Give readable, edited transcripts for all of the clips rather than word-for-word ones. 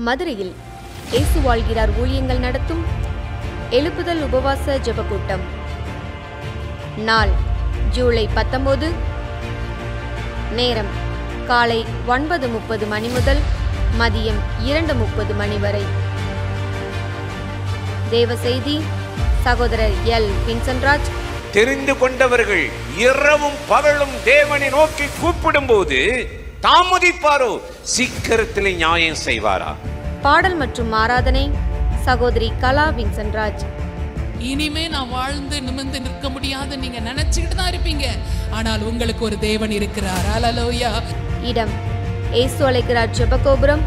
மதுரையில் இயேசு வாழ்கிறார் ஊழியங்கள் நடத்தும் எழுப்புதல் உபவாச ஜெப கூட்டம். நாள் ஜூலை 19. நேரம் காலை 9:30 மணி முதல் மதியம் 2:30 மணி வரை. தேவ செய்தி சகோதரர் எல் வின்சென்ட்ராஜ். தெரிந்து கொண்டவர்கள் இரவும் பகலும் தேவனை நோக்கி கூப்பிடும் போது தாமதிப்பாரோ சீக்கிரத்திலே நியாயம் செய்வாரா? பாடல் மற்றும் ஆராதனை சகோதரி கலா வின்சென்ட்ராஜ். இனிமே நான் வாழ்ந்து நிமிர்ந்து நிற்க முடியாது நீங்க நினைச்சுக்கிட்டு தான் இருப்பீங்க, ஆனால் உங்களுக்கு ஒரு தேவன் இருக்கிறார். ஹல்லேலூயா. இடம் இயேசு அழைக்கிறார் Jebagopuram,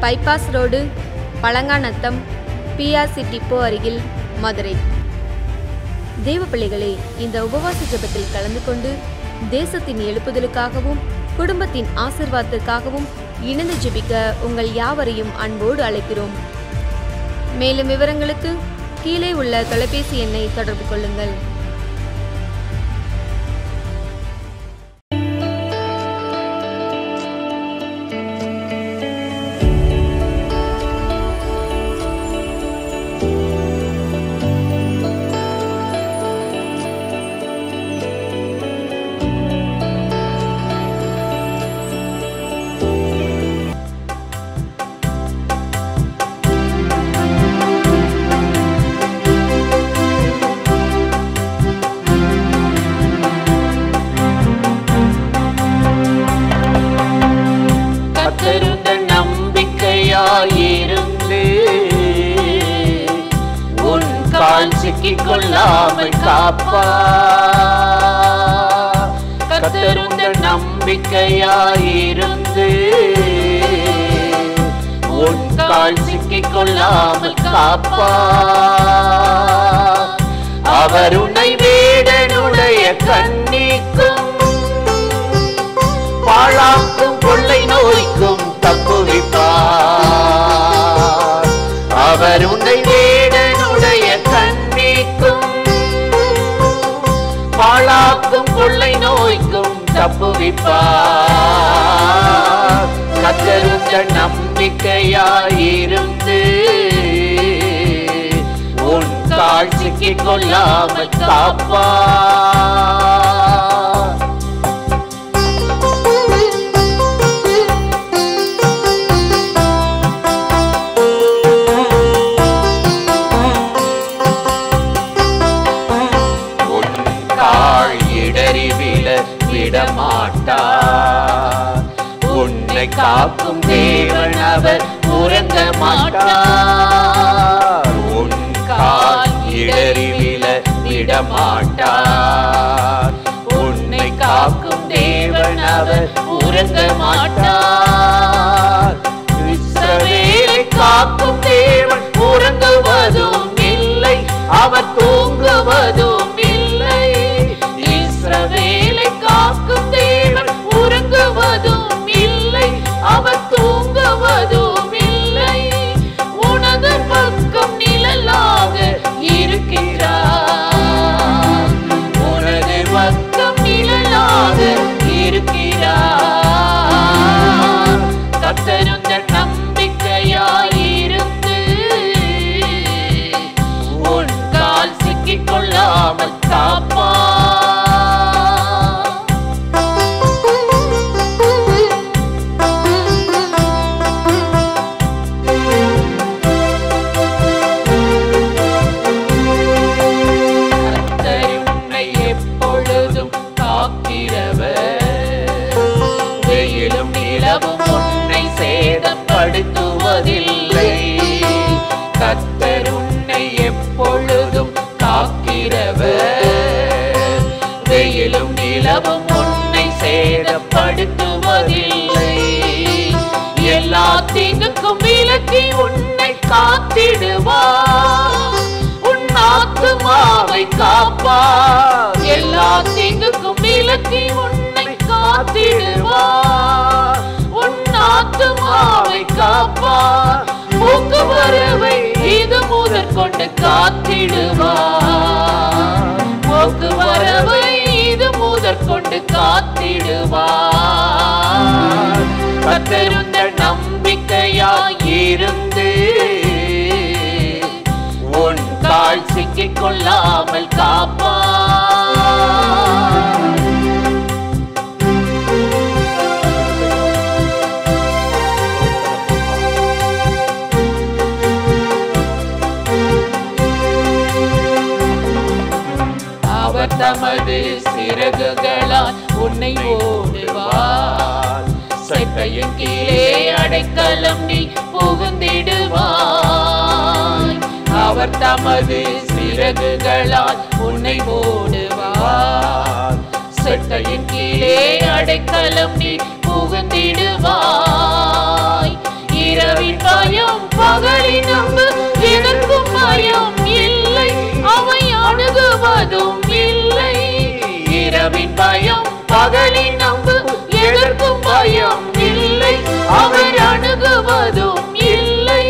bypass road, Palanganatham, PRC depot அருகில், மதுரை. தேவ பிள்ளைகளே, இந்த உபவாச ஜெபத்தில் கலந்து கொண்டு தேசத்தின் எழுப்புதலுக்காகவும் குடும்பத்தின் ஆசீர்வாதத்திற்காகவும் இணைந்து ஜெபிக்க உங்கள் யாவரையும் அன்போடு அழைக்கிறோம். மேலும் விவரங்களுக்கு கீழே உள்ள தொலைபேசி எண்ணை தொடர்பு கொள்ளுங்கள். கொள்ளாமல் காப்பா கர்த்தருந்த நம்பிக்கையாயிருந்து உன் கால் சிக்கிக் கொள்ளாமல் காப்பா. அவர் உன்னை வேடனுடைய கண்ணிக்கும் பாழாக்கும் கொள்ளை நோய்க்கும் தப்புவிப்பார். அவர் உன்னை வேடனுடைய பாழாக்கும் கொள்ளை நோய்க்கும் தப்புவிப்பார். கர்த்தருந்த நம்பிக்கையாயிருந்து உன் கால் சிக்கிக் கொள்ளாமல் காப்பார். உன்னை காக்கும் தேவன் அவர் உறங்க மாட்டார். உன் கால் இடறி விழ விடமாட்டார். உன்னை காக்கும் தேவன் அவர் உறங்க மாட்டார். இஸ்ரவேலை காக்கும் தேவன் உறங்குவதும் இல்லை, அவர் தூங்குவதும் இல்லை. இஸ்ரவேலை காக்கும் தேவன் உறங்குவதும் இல்லை, அவர் தூங்குவதும் இல்லை. உனது பக்கம் நிழலாக இருக்கிறார், உனது பக்கம் நிழலாக இருக்கிறார். கர்த்தருந்த நம்பிக்கையாயிருந்து உன் கால் சிக்கிக் கொள்ளாமல் காப்பா. சேதப்படுத்துவதில்லை. கர்த்தர் உன்னை எப்பொழுதும் காக்கிறவர், வெயிலும் நிலவும் உன்னை சேதப்படுத்துவதில்லை. எல்லா தீங்குக்கும் விலக்கி உன்னை காத்திடுவார், உன் ஆத்துமாவை காப்பார். எல்லா தீங்குக்கும் விலக்கி உன்னை காத்திடுவார், ஆத்துமாவை காப்பார். போக்குவரவை இது முதற்கொண்டு காத்திடுவார், போக்குவரவை இது முதற்கொண்டு காத்திடுவார். கர்த்தருந்த நம்பிக்கையாயிரு தமது சிறகுகளால் உன்னை ஓடுவார். சட்டையின் கீழே அடைக்கலம் நீ புகுந்திடுவாய். அவர் தமது சிறகுகளால் உன்னை ஓடுவார். சட்டையின் கீழே அடைக்கலம் நீ புகுந்திடுவாய். இரவின் பயம் பகலின் அம்பு எதற்கும் பயம் இல்லை, அவை அணுகுவதும் இல்லை. இரவின் பயம் பகலின் அம்பு எதற்கும் பயம் இல்லை, அவர் அணுகுவதும் இல்லை.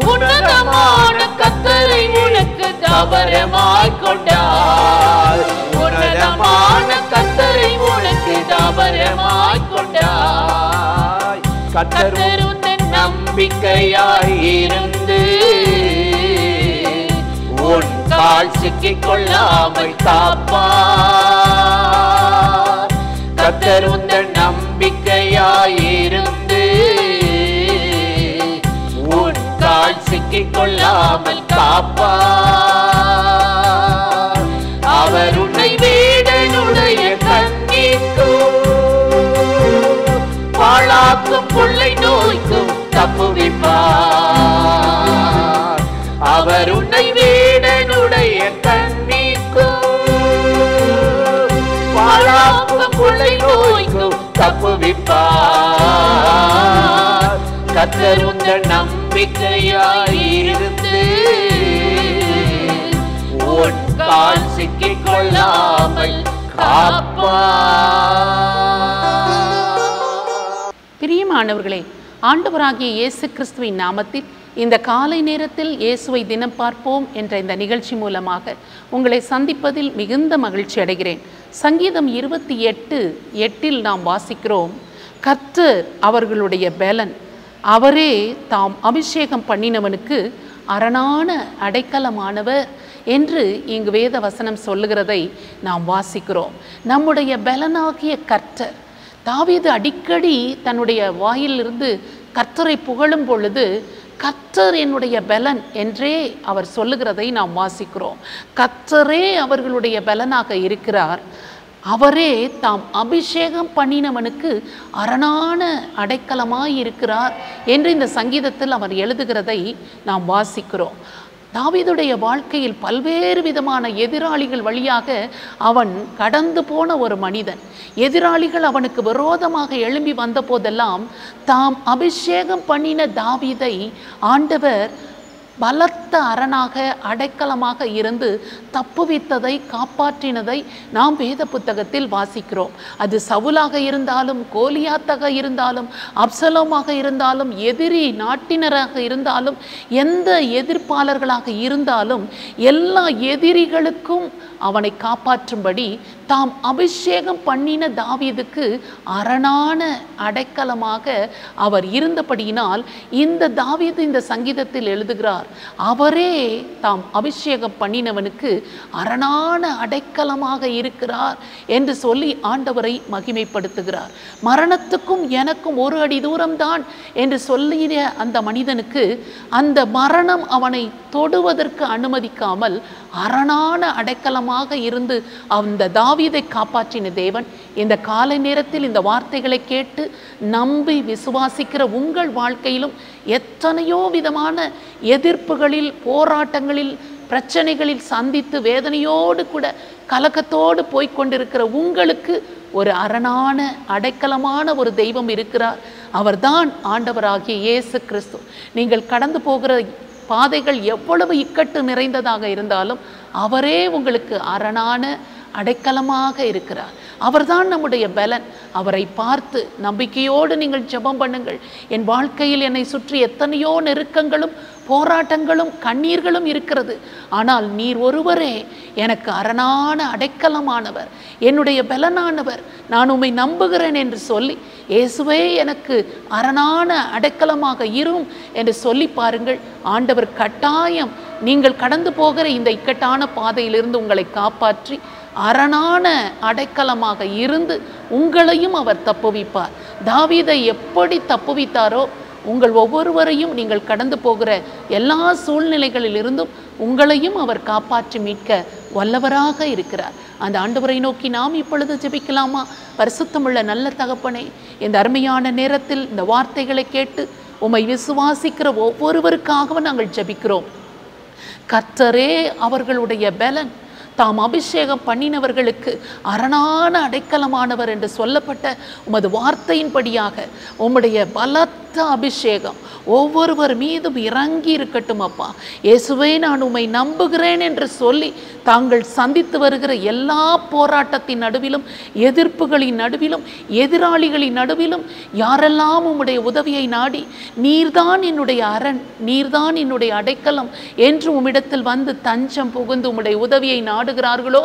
உன்னதமான கர்த்தரை உனக்கு தாபரமாய் கொண்டார். உன்னதமான கர்த்தரை உனக்கு தாபரமாய் கொண்டார். கர்த்தர் உந்தன் நம்பிக்கையாய் இருந்து உன் கால் சிக்கிக் கொள்ளாமல் காப்பார். கர்த்தர் உந்தன் நம்பிக்கையாய் இருந்து உன் கால் சிக்கிக் கொள்ளாமல் காப்பார். அவர் உன்னை வேடனுடைய கண்ணிக்கும் பாழாக்கும் கொள்ளை நோய்க்கும் தப்புவிப்பார். அவர் உன்னை வேடனுடைய கண்ணிக்கும் பாழாக்கும் கொள்ளை நோய்க்கும் தப்புவிப்பார். கர்த்தர் உந்தன் நம்பிக்கையாயிருந்து உன் கால் சிக்கிக் கொள்ளாமல் காப்பார். பிரியமானவர்களே, ஆண்டவராகிய இயேசு கிறிஸ்துவின் நாமத்தில் இந்த காலை நேரத்தில் இயேசுவை தினம் பார்ப்போம் என்ற இந்த நிகழ்ச்சி மூலமாக உங்களை சந்திப்பதில் மிகுந்த மகிழ்ச்சி அடைகிறேன். சங்கீதம் 28:8 நாம் வாசிக்கிறோம், கர்த்தர் அவர்களுடைய பெலன், அவரே தாம் அபிஷேகம் பண்ணினவனுக்கு அரணான அடைக்கலமானவர் என்று இங்கு வேத வசனம் சொல்லுகிறதை நாம் வாசிக்கிறோம். நம்முடைய பெலனாகிய கர்த்தர். தாவீது அடிக்கடி தன்னுடைய வாயிலிருந்து கர்த்தரை புகழும் பொழுது கர்த்தர் என்னுடைய பெலன் என்றே அவர் சொல்லுகிறதை நாம் வாசிக்கிறோம். கர்த்தரே அவர்களுடைய பெலனாக இருக்கிறார். அவரே தாம் அபிஷேகம் பண்ணினவனுக்கு அரணான அடைக்கலமாய் இருக்கிறார் என்று இந்த சங்கீதத்தில் அவர் எழுதுகிறதை நாம் வாசிக்கிறோம். தாவீதுடைய வாழ்க்கையில் பல்வேறு விதமான எதிராளிகள் வழியாக அவன் கடந்து போன ஒரு மனிதன். எதிராளிகள் அவனுக்கு விரோதமாக எழும்பி வந்த போதெல்லாம் தாம் அபிஷேகம் பண்ணின தாவீதை ஆண்டவர் பலத்த அரணாக அடைக்கலமாக இருந்து தப்புவித்ததை, காப்பாற்றினதை நாம் வேத புத்தகத்தில் வாசிக்கிறோம். அது சவுலாக இருந்தாலும், கோலியாத்தாக இருந்தாலும், அப்சலோமாக இருந்தாலும், எதிரி நாட்டினராக இருந்தாலும், எந்த எதிர்ப்பாளர்களாக இருந்தாலும் எல்லா எதிரிகளுக்கும் அவனை காப்பாற்றும்படி தாம் அபிஷேகம் பண்ணின தாவீதுக்கு அரணான அடைக்கலமாக அவர் இருந்தபடியினால் இந்த தாவீது இந்த சங்கீதத்தில் எழுதுகிறார், அவரே தாம் அபிஷேகம் பண்ணினவனுக்கு அரணான அடைக்கலமாக இருக்கிறார் என்று சொல்லி ஆண்டவரை மகிமைப்படுத்துகிறார். மரணத்துக்கும் எனக்கும் ஒரு அடி தூரம்தான் என்று சொல்லிய அந்த மனிதனுக்கு அந்த மரணம் அவனை தொடுவதற்கு அனுமதிக்காமல் அரணான அடைக்கலமாக இருந்து அந்த தாவீதை காப்பாற்றின தேவன் இந்த காலை நேரத்தில் இந்த வார்த்தைகளை கேட்டு நம்பி விசுவாசிக்கிற உங்கள் வாழ்க்கையிலும் எத்தனையோ விதமான எதிர்ப்புகளில், போராட்டங்களில், பிரச்சனைகளில் சந்தித்து வேதனையோடு கூட கலக்கத்தோடு போய்கொண்டிருக்கிற உங்களுக்கு ஒரு அரணான அடைக்கலமான ஒரு தெய்வம் இருக்கிறார். அவர்தான் ஆண்டவராகிய இயேசு கிறிஸ்து. நீங்கள் கடந்து போகிற பாதைகள் எவ்வளவு இக்கட்டு நிறைந்ததாக இருந்தாலும் அவரே உங்களுக்கு அரணான அடைக்கலமாக இருக்கிறார். அவர்தான் நம்முடைய பலன். அவரை பார்த்து நம்பிக்கையோடு நீங்கள் ஜெபம் பண்ணுங்கள். என் வாழ்க்கையில் என்னை சுற்றி எத்தனையோ நெருக்கங்களும் போராட்டங்களும் கண்ணீர்களும் இருக்கிறது, ஆனால் நீர் ஒருவரே எனக்கு அரணான அடைக்கலமானவர், என்னுடைய பலனானவர், நான் உம்மை நம்புகிறேன் என்று சொல்லி இயேசுவே எனக்கு அரணான அடைக்கலமாக இரும் என்று சொல்லி பாருங்கள். ஆண்டவர் கட்டாயம் நீங்கள் கடந்து போகிற இந்த இக்கட்டான பாதையிலிருந்து உங்களை காப்பாற்றி அரணான அடைக்கலமாக இருந்து உங்களையும் அவர் தப்புவிப்பார். தாவீதை எப்படி தப்புவித்தாரோ உங்கள் ஒவ்வொருவரையும் நீங்கள் கடந்து போகிற எல்லா சூழ்நிலைகளிலிருந்தும் உங்களையும் அவர் காப்பாற்றி மீட்க வல்லவராக இருக்கிறார். அந்த ஆண்டவரை நோக்கி நாம் இப்பொழுது ஜெபிக்கலாமா? பரிசுத்தமுள்ள நல்ல தகப்பனே, இந்த அருமையான நேரத்தில் இந்த வார்த்தைகளை கேட்டு உம்மை விசுவாசிக்கிற ஒவ்வொருவருக்காகவும் நாங்கள் ஜெபிக்கிறோம். கர்த்தரே அவர்களுடைய பலன், தாம் அபிஷேகம் பண்ணினவர்களுக்கு அரணான அடைக்கலமானவர் என்று சொல்லப்பட்ட உமது வார்த்தையின்படியாக உம்முடைய பலத்த அபிஷேகம் ஒவ்வொருவர் மீதும் இறங்கி இருக்கட்டும் அப்பா. இயேசுவே, நான் உம்மை நம்புகிறேன் என்று சொல்லி தாங்கள் சந்தித்து வருகிற எல்லா போராட்டத்தின் நடுவிலும், எதிர்ப்புகளின் நடுவிலும், எதிராளிகளின் நடுவிலும் யாரெல்லாம் உம்முடைய உதவியை நாடி நீர்தான் என்னுடைய அரண், நீர்தான் என்னுடைய அடைக்கலம் என்று உம்மிடத்தில் வந்து தஞ்சம் புகுந்து உம்முடைய உதவியை நாடுகிறார்களோ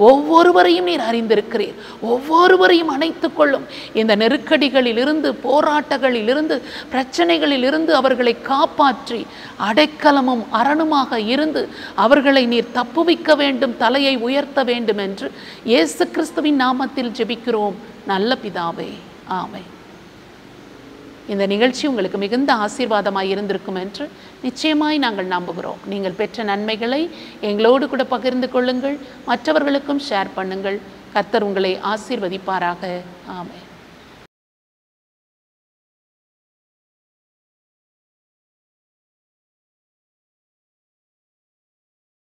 ஒவ்வொருவரையும் நீர் அறிந்திருக்கிறீர். ஒவ்வொருவரையும் அணைத்துக் கொள்ளும். இந்த நெருக்கடிகளில் இருந்து, போராட்டங்களில் இருந்து, பிரச்சனைகளில் இருந்து அவர்களை காப்பாற்றி அடைக்கலமும் அரணுமாக இருந்து அவர்களை நீர் தப்புவிக்க வேண்டும், தலையை உயர்த்த வேண்டும் என்று இயேசு கிறிஸ்துவின் நாமத்தில் ஜெபிக்கிறோம் நல்ல பிதாவே, ஆமென். இந்த நிகழ்ச்சி உங்களுக்கு மிகுந்த ஆசீர்வாதமாய் இருந்திருக்கும் என்று நிச்சயமாய் நாங்கள் நம்புகிறோம். நீங்கள் பெற்ற நன்மைகளை எங்களோடு கூட பகிர்ந்து கொள்ளுங்கள், மற்றவர்களுக்கும் ஷேர் பண்ணுங்கள். கர்த்தர் உங்களை ஆசீர்வதிப்பாராக. ஆமென்.